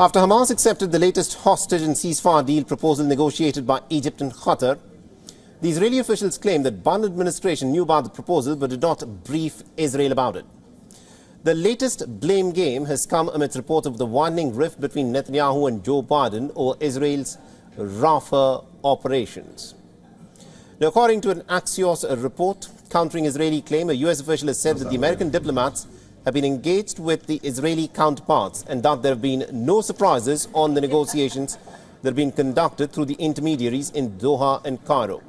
After Hamas accepted the latest hostage and ceasefire deal proposal negotiated by Egypt and Qatar, the Israeli officials claim that Biden administration knew about the proposal but did not brief Israel about it. The latest blame game has come amidst reports of the widening rift between Netanyahu and Joe Biden over Israel's Rafah operations. Now, according to an Axios report countering Israeli claim, a U.S. official has said that the American diplomats have been engaged with the Israeli counterparts and that there have been no surprises on the negotiations that have been conducted through the intermediaries in Doha and Cairo.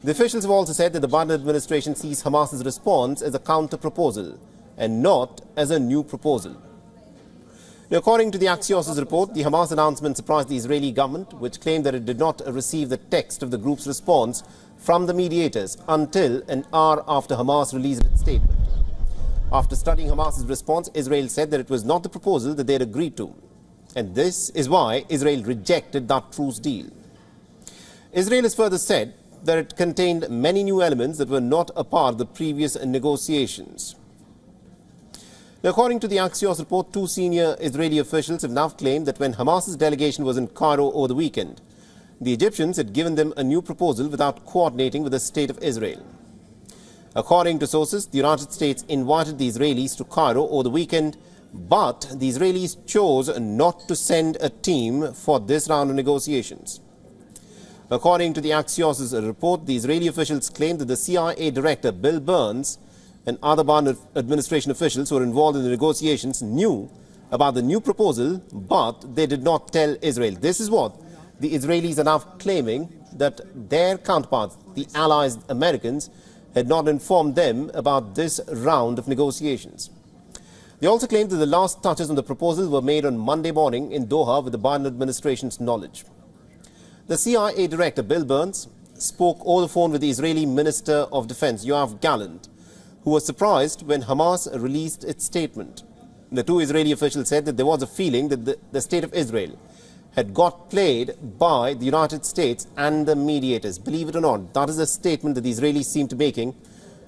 The officials have also said that the Biden administration sees Hamas's response as a counter-proposal and not as a new proposal. Now, according to the Axios' report, the Hamas announcement surprised the Israeli government, which claimed that it did not receive the text of the group's response from the mediators until an hour after Hamas released its statement. After studying Hamas's response, Israel said that it was not the proposal that they had agreed to. And this is why Israel rejected that truce deal. Israel has further said that it contained many new elements that were not a part of the previous negotiations. Now, according to the Axios report, two senior Israeli officials have now claimed that when Hamas's delegation was in Cairo over the weekend, the Egyptians had given them a new proposal without coordinating with the state of Israel. According to sources, the United States invited the Israelis to Cairo over the weekend, but the Israelis chose not to send a team for this round of negotiations. According to the Axios' report, the Israeli officials claimed that the CIA director, Bill Burns, and other Biden administration officials who were involved in the negotiations knew about the new proposal, but they did not tell Israel. This is what the Israelis are now claiming, that their counterparts, the allies Americans, had not informed them about this round of negotiations. They also claimed that the last touches on the proposal were made on Monday morning in Doha with the Biden administration's knowledge. The CIA director, Bill Burns, spoke over the phone with the Israeli Minister of Defense, Yoav Gallant, who was surprised when Hamas released its statement. The two Israeli officials said that there was a feeling that the state of Israel had got played by the United States and the mediators. Believe it or not, that is a statement that the Israelis seem to be making,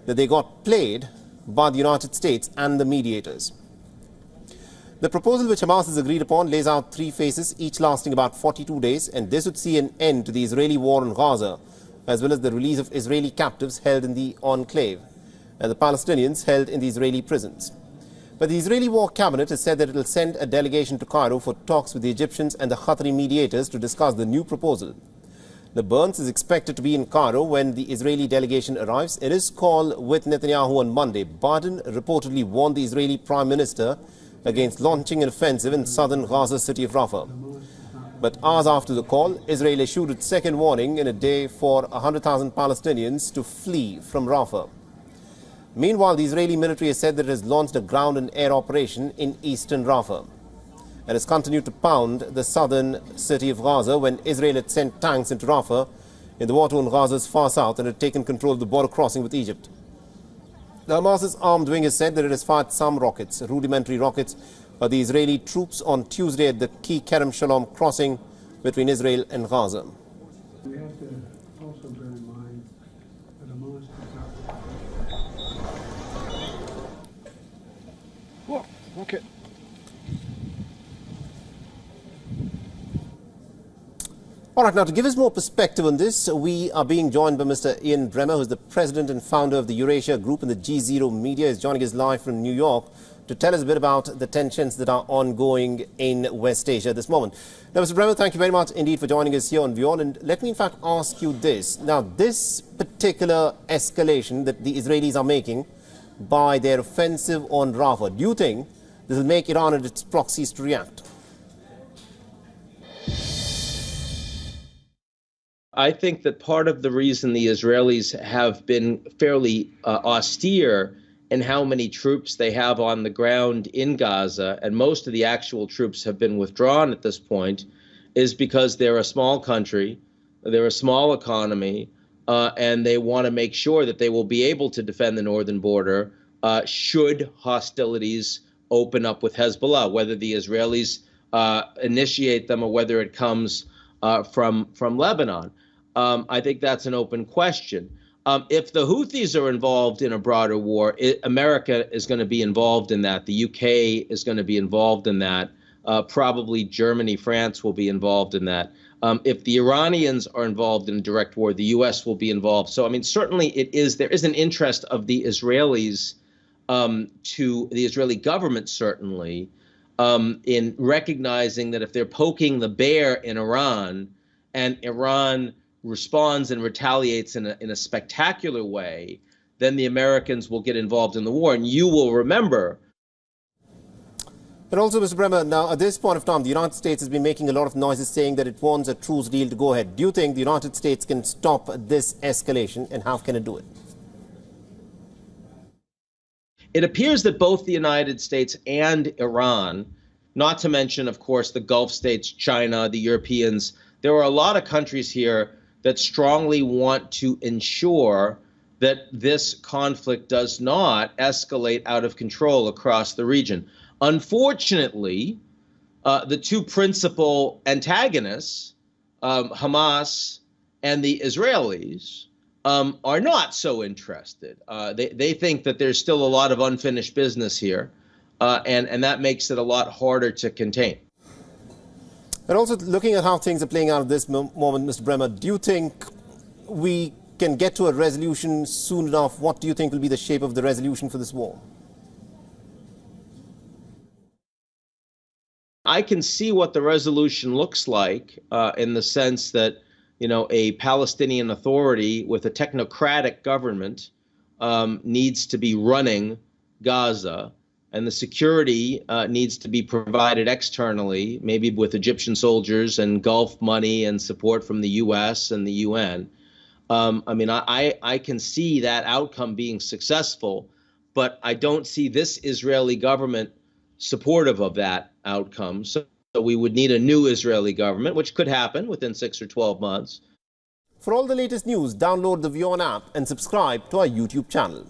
that they got played by the United States and the mediators. The proposal which Hamas has agreed upon lays out three phases, each lasting about 42 days, and this would see an end to the Israeli war on Gaza, as well as the release of Israeli captives held in the enclave and the Palestinians held in the Israeli prisons. But the Israeli War Cabinet has said that it will send a delegation to Cairo for talks with the Egyptians and the Qatari mediators to discuss the new proposal. The Burns is expected to be in Cairo when the Israeli delegation arrives. In his call with Netanyahu on Monday, Biden reportedly warned the Israeli Prime Minister against launching an offensive in southern Gaza city of Rafah. But hours after the call, Israel issued its second warning in a day for 100,000 Palestinians to flee from Rafah. Meanwhile, the Israeli military has said that it has launched a ground and air operation in eastern Rafah and has continued to pound the southern city of Gaza when Israel had sent tanks into Rafah in the war-torn Gaza's far south and had taken control of the border crossing with Egypt. The Hamas's armed wing has said that it has fired some rockets, rudimentary rockets, by the Israeli troops on Tuesday at the key Kerem Shalom crossing between Israel and Gaza. We have to also bear in mind that Hamas is not... Whoa, okay. All right, now to give us more perspective on this, we are being joined by Mr. Ian Bremmer, who is the president and founder of the Eurasia Group and the G0 Media. Is joining us live from New York to tell us a bit about the tensions that are ongoing in West Asia at this moment. Now, Mr. Bremmer, thank you very much indeed for joining us here on WION. And let me in fact ask you this. Now, this particular escalation that the Israelis are making by their offensive on Rafah, do you think this will make Iran and its proxies to react? I think that part of the reason the Israelis have been fairly austere in how many troops they have on the ground in Gaza, and most of the actual troops have been withdrawn at this point, is because they're a small country, they're a small economy, and they want to make sure that they will be able to defend the northern border should hostilities open up with Hezbollah, whether the Israelis initiate them or whether it comes from Lebanon. I think that's an open question. If the Houthis are involved in a broader war, America is going to be involved in that. The UK is going to be involved in that. Probably Germany, France will be involved in that. If the Iranians are involved in a direct war, the U.S. will be involved. So, I mean, certainly there is an interest of the Israelis to the Israeli government, certainly, in recognizing that if they're poking the bear in Iran and Iran responds and retaliates in a spectacular way, then the Americans will get involved in the war. And you will remember. But also, Mr. Bremer, now at this point of time, the United States has been making a lot of noises saying that it wants a truce deal to go ahead. Do you think the United States can stop this escalation, and how can it do it? It appears that both the United States and Iran, not to mention, of course, the Gulf states, China, the Europeans, there are a lot of countries here that strongly want to ensure that this conflict does not escalate out of control across the region. Unfortunately, the two principal antagonists, Hamas and the Israelis, are not so interested. They think that there's still a lot of unfinished business here, and that makes it a lot harder to contain. And also, looking at how things are playing out at this moment, Mr. Bremer, do you think we can get to a resolution soon enough? What do you think will be the shape of the resolution for this war? I can see what the resolution looks like in the sense that, you know, a Palestinian Authority with a technocratic government needs to be running Gaza, and the security needs to be provided externally, maybe with Egyptian soldiers and Gulf money and support from the U.S. and the UN. I mean, I can see that outcome being successful, but I don't see this Israeli government supportive of that outcome. So we would need a new Israeli government, which could happen within 6 or 12 months. For all the latest news, download the WION app and subscribe to our YouTube channel.